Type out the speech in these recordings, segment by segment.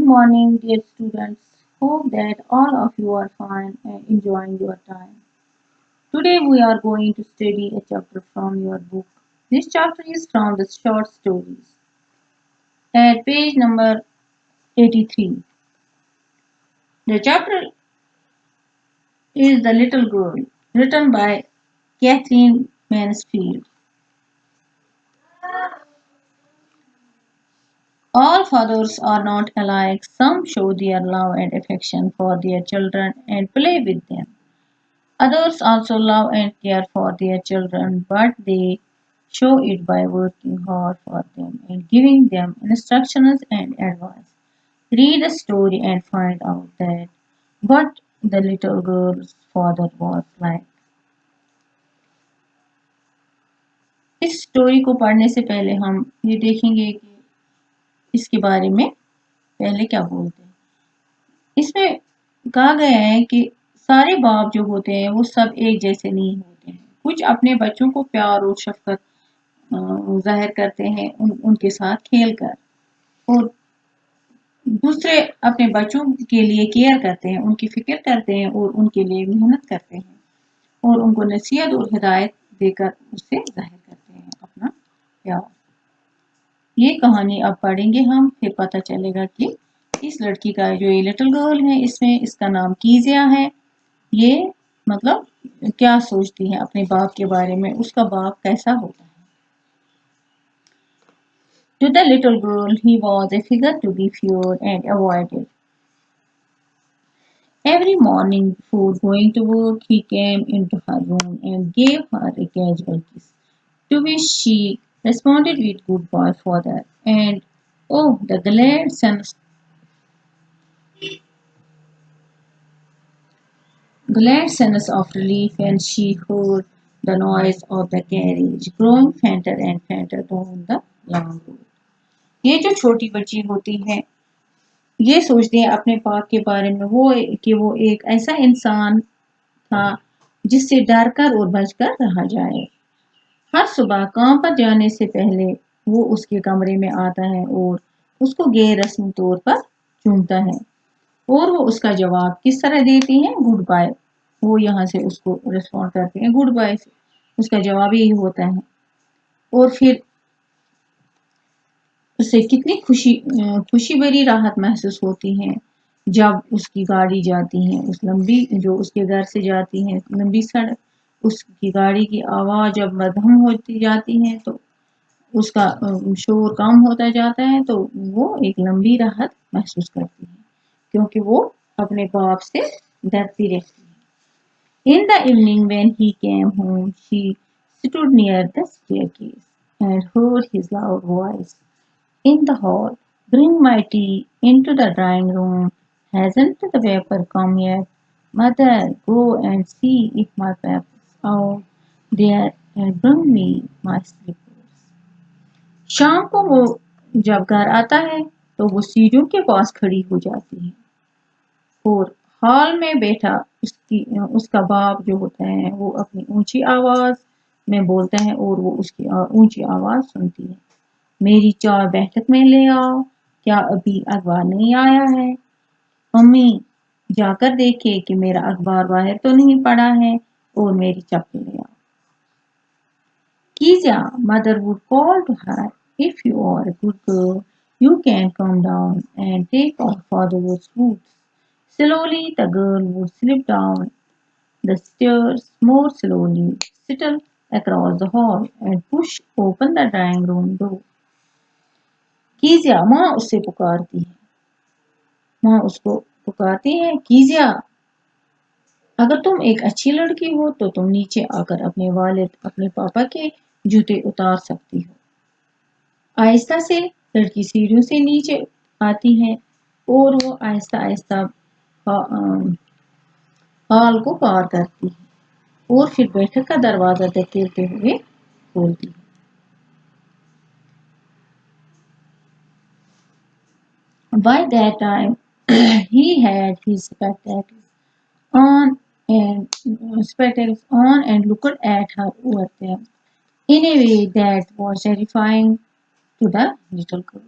morning, dear students. Hope that all of you are fine and enjoying your time. Today, we are going to study a chapter from your book. This chapter is from the short stories at page number 83. The chapter is The Little Girl, written by Catherine Mansfield. All fathers are not alike. Some show their love and affection for their children and play with them. Others also love and care for their children, but they show it by working hard for them and giving them instructions and advice. Read the story and find out that what the little girl's father was like. इस story को पढ़ने से पहले हम ये देखेंगे कि इसके बारे में पहले क्या बोलते हैं। इसमें कहा गया है कि सारे बाप जो होते हैं वो सब एक जैसे नहीं होते हैं। कुछ अपने बच्चों को प्यार और शफकत जाहिर करते हैं उनके साथ खेल कर, और दूसरे अपने बच्चों के लिए केयर करते हैं, उनकी फिक्र करते हैं और उनके लिए मेहनत करते हैं और उनको नसीहत और हिदायत देकर उससे जाहिर करते हैं अपना प्यार। ये कहानी अब पढ़ेंगे हम, फिर पता चलेगा कि इस लड़की का जो ये लिटिल गर्ल है, इसमें इसका नाम कीजिया है। ये मतलब क्या सोचती है अपने बाप के बारे में, उसका बाप कैसा होता है। To the little girl, he was a figure to be feared and avoided. Every morning before going to work, he came into her room and gave her a casual kiss, to which she responded with "Goodbye, father," and oh, the glad sense of relief when she heard the noise of the carriage growing fainter and fainter down the long road. ये जो छोटी बच्ची होती है ये सोचती है अपने बाप के बारे में वो एक ऐसा इंसान था जिससे डरकर और बचकर रहा जाए। हर सुबह काम पर जाने से पहले वो उसके कमरे में आता है और उसको गैर रस्मी तौर पर चूमता है, और वो उसका जवाब किस तरह देती है, गुड बाय। वो यहाँ से उसको रिस्पॉन्ड करते हैं गुड बाय से, उसका जवाब यही होता है। और फिर उसे कितनी खुशी भरी राहत महसूस होती है जब उसकी गाड़ी जाती है, उस लंबी जो उसके घर से जाती है लंबी सड़क, उसकी गाड़ी की आवाज़ जब मध्यम होती जाती है तो उसका शोर कम होता जाता है, तो वो एक लंबी राहत महसूस करती है क्योंकि वो अपने बाप से डरती रहती है। In the evening when he came home, she stood near the staircase and heard his loud voice in the hall. Bring my tea into the drawing room. Hasn't the paper come yet? Mother, go and see if my paper's out there and bring me my slippers. शाम को वो जब घर आता है तो वो सीढ़ियों के पास खड़ी हो जाती है और हॉल में बैठा उसका बाप जो होता है वो अपनी ऊंची आवाज में बोलता है और वो उसकी ऊंची आवाज सुनती है। मेरी चाय बैठक में ले आओ, क्या अभी अखबार नहीं आया है? मम्मी जाकर देखे कि मेरा अखबार बाहर तो नहीं पड़ा है, और मेरी चप्पल ले आओ। कीजिया, mother would call to her, if you are a good girl, you can come down and take off father's boots. Slowly the girl would slip down the stairs more slowly, settle across the hall and push open the drawing room door. कीजिया, माँ उससे पुकारती है, माँ उसको पुकारती है, कीजिया, अगर तुम एक अच्छी लड़की हो तो तुम नीचे आकर अपने वालिद अपने पापा के जूते उतार सकती हो। आहिस्ता से लड़की सीढ़ियों से नीचे आती है और वो आहिस्ता आहिस्ता हॉल को पार करती है और फिर बैठक का दरवाजा धकेलते हुए बोलती है। By that time he had his spectacles on and looked at her over them in a way that was terrifying to the little girl.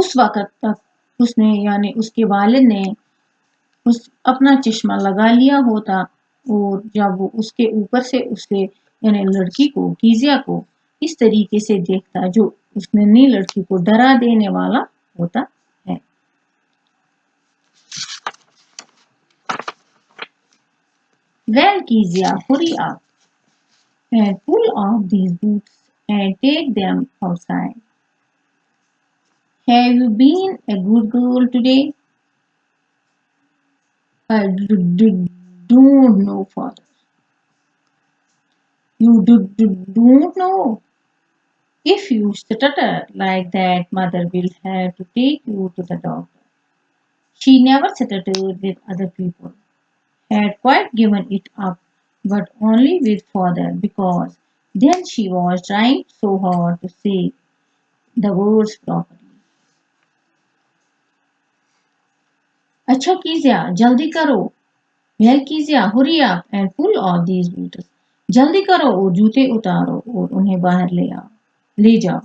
उस वक़्त तक उसने यानी उसके वालिद ने अपना चश्मा लगा लिया होता और जब वो उसके ऊपर से उसके यानी लड़की को कीजिया को इस तरीके से देखता जो उस नन्ही लड़की को डरा देने वाला होता है। Well, Kezia, hurry up and pull off these boots and take them outside. Have you been a good girl today? I don't know, father. You don't know. If you stutter like that, mother will have to take you to the doctor. She never stuttered with other people, had quite given it up, but only with father because then she was trying so hard to say the words properly. अच्छा कीजिए जल्दी करो well कीजिए hurry up and pull off these boots. जल्दी करो और जूते उतारो और उन्हें बाहर ले जाओ।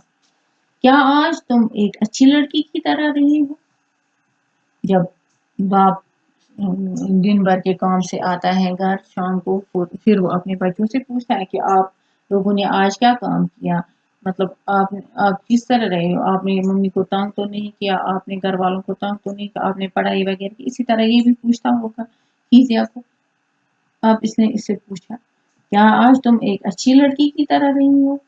क्या आज तुम एक अच्छी लड़की की तरह रही हो? जब बाप दिन भर के काम से आता है घर शाम को फिर वो अपने बच्चों से पूछता है कि आप लोगों ने आज क्या काम किया, मतलब आप किस तरह रहे हो, आपने मम्मी को तंग तो नहीं किया, आपने घर वालों को तंग तो नहीं किया, आपने पढ़ाई वगैरह की। इसी तरह ये भी पूछता होगा कीजिए आपको। अब इसने इससे पूछा क्या आज तुम एक अच्छी लड़की की तरह रही हो?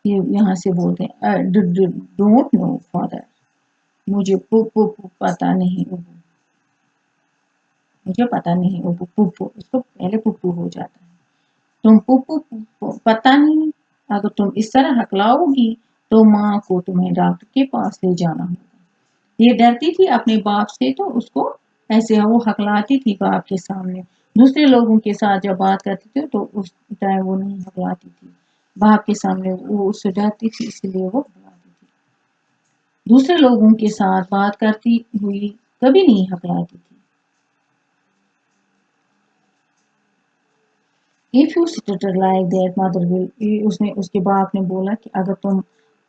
ये यहाँ से बोलते हैं डोंट नो फादर, मुझे पता नहीं उबू, मुझे पता नहीं उबू पुप्पू, इसको पहले पुप्पू हो जाता है। तुम पुप्पू पता नहीं, अगर तुम इस तरह हकलाओगी तो माँ को तुम्हें डॉक्टर के पास ले जाना होगा। ये डरती थी अपने बाप से तो उसको ऐसे वो हकलाती थी बाप के सामने। दूसरे लोगों के साथ जब बात करती थी तो उस टाइम वो नहीं हकलाती थी, बाप के सामने वो उससे डरती थी इसलिए वो हकलाती थी। दूसरे लोगों के साथ बात करती हुई कभी नहीं हकलाती थी। If you stutter like that, mother will, उसने उसके बाप ने बोला कि अगर तुम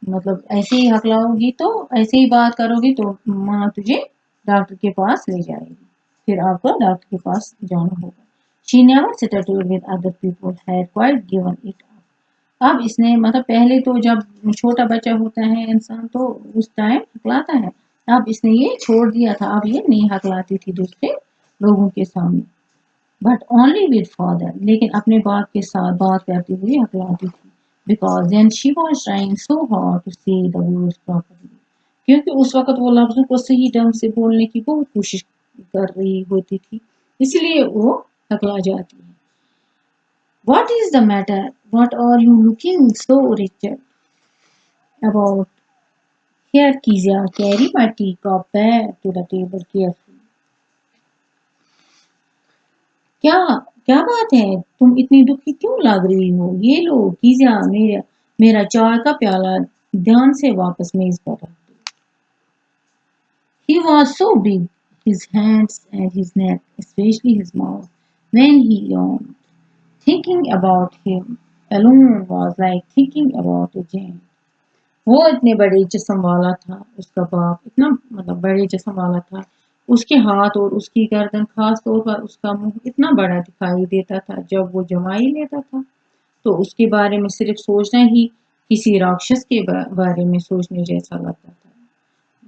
मतलब ऐसे ही हकलाओगी तो ऐसे ही बात करोगी तो माँ तुझे डॉक्टर के पास ले जाएगी, फिर आपको डॉक्टर के पास जाना होगा। She never stuttered with other people, had quite given it up. अब इसने मतलब पहले तो जब छोटा बच्चा होता है इंसान तो उस टाइम हकलाता है, अब इसने ये छोड़ दिया था, अब ये नहीं हकलाती थी दूसरे लोगों के सामने। बट ओनली विद फादर, लेकिन अपने बाप के साथ बात करते हुए हकलाती थी। Because then she was trying so hard to say the words properly, क्योंकि उस वक्त वो लफ्जों को सही ढंग से बोलने की बहुत कोशिश कर रही होती थी, इसलिए वो हकला जाती है। What is the matter? What are you looking so wretched about? Here, Kezia, carry my teacup back to the table carefully. क्या क्या बात है, तुम इतनी दुखी क्यों लग रही हो? ये लो कीजिया मेरा चाय का प्याला ध्यान से वापस मेज पर रख दो। He was so big, his hands and his neck, especially his mouth, when he yawned. Thinking about him alone was like thinking about a giant. वो इतने बड़े जिस्म वाला था, उसका बाप इतना मतलब बड़े जिस्म वाला था, उसके हाथ और उसकी गर्दन खास तौर पर उसका मुंह इतना बड़ा दिखाई देता था जब वो जमाई लेता था, तो उसके बारे में सिर्फ सोचना ही किसी राक्षस के बारे में सोचने जैसा लगता था,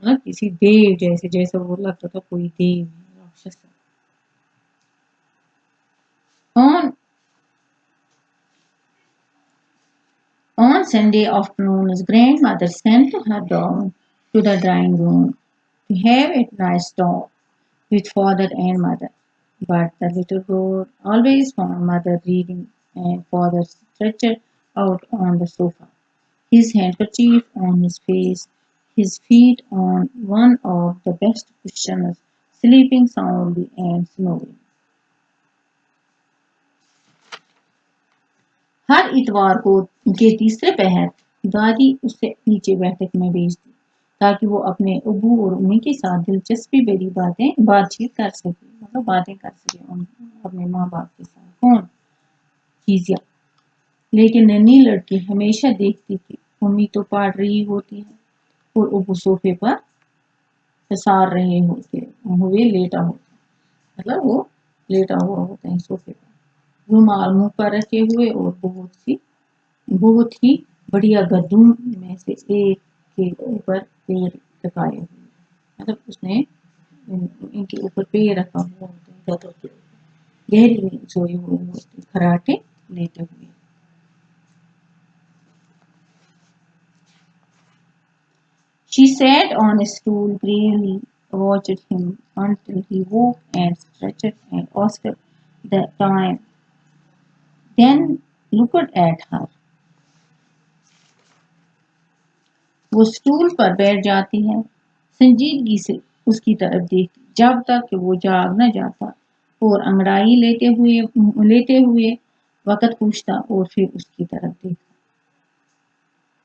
मतलब किसी देव जैसे, जैसा वो लगता था कोई देव राक्षस। On Sunday afternoon, his grandmother sent her down to the drawing room to have a nice talk with father and mother. But the little girl always found mother reading and father stretched out on the sofa, his handkerchief on his face, his feet on one of the best cushions, sleeping soundly and snoring. हर इतवार को के तीसरे पहर दादी उसे नीचे बैठक में भेजती ताकि वो अपने अबू और उन्हीं के साथ दिलचस्पी भरी बातचीत कर सके, मतलब बातें कर सके अपने माँ बाप के साथ। कौन? कीजिया। लेकिन नन्ही लड़की हमेशा देखती थी मम्मी तो पढ़ रही होती है और वो सोफे पर पसार रहे होते हुए लेटा होता, मतलब वो लेटा हुआ होता है सोफे पर, रुमाल मुंह पर रखे हुए और बहुत ही बढ़िया गद्दों में से एक के ऊपर पैर टिकाए हुए, मतलब उसने इनके ऊपर पैर रखा हुआ होता है गद्दों के ऊपर, गहरी नींद सोए हुए होते, खराटे लेटे हुए। She sat on a stool, gravely watched him until he woke and stretched and asked the time, then looked at her. वो स्टूल पर बैठ जाती है, संजीदगी से उसकी तरफ देखती जब तक कि वो जाग न जाता, और अंगड़ाई लेते हुए वक़्त पूछता और फिर उसकी तरफ देखता।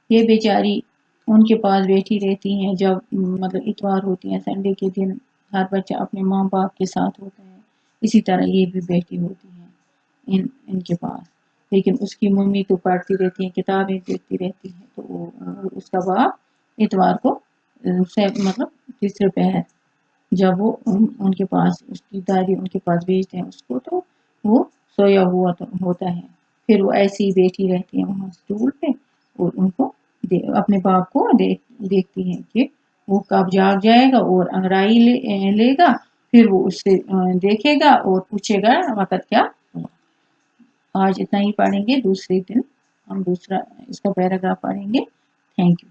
ये बेचारी उनके पास बैठी रहती हैं जब मतलब इतवार होती है, संडे के दिन हर बच्चा अपने माँ बाप के साथ होता है, इसी तरह ये भी बैठी होती हैं इनके पास। लेकिन उसकी मम्मी तो पढ़ती रहती है, किताबें देखती रहती है, तो उसका बाप इतवार को मतलब तीसरे पहर जब वो उनके पास उसकी दादी उनके पास भेजते हैं उसको, तो वो सोया हुआ तो होता है, फिर वो ऐसे ही बैठी रहती है वहाँ स्टूल पे और उनको अपने बाप को देखती हैं कि वो कब जाग जाएगा और अंगड़ाई लेगा, फिर वो उससे देखेगा और पूछेगा वक़्त क्या हुआ। आज इतना ही पढ़ेंगे, दूसरे दिन हम दूसरा इसका पैराग्राफ पढ़ेंगे। Thank you.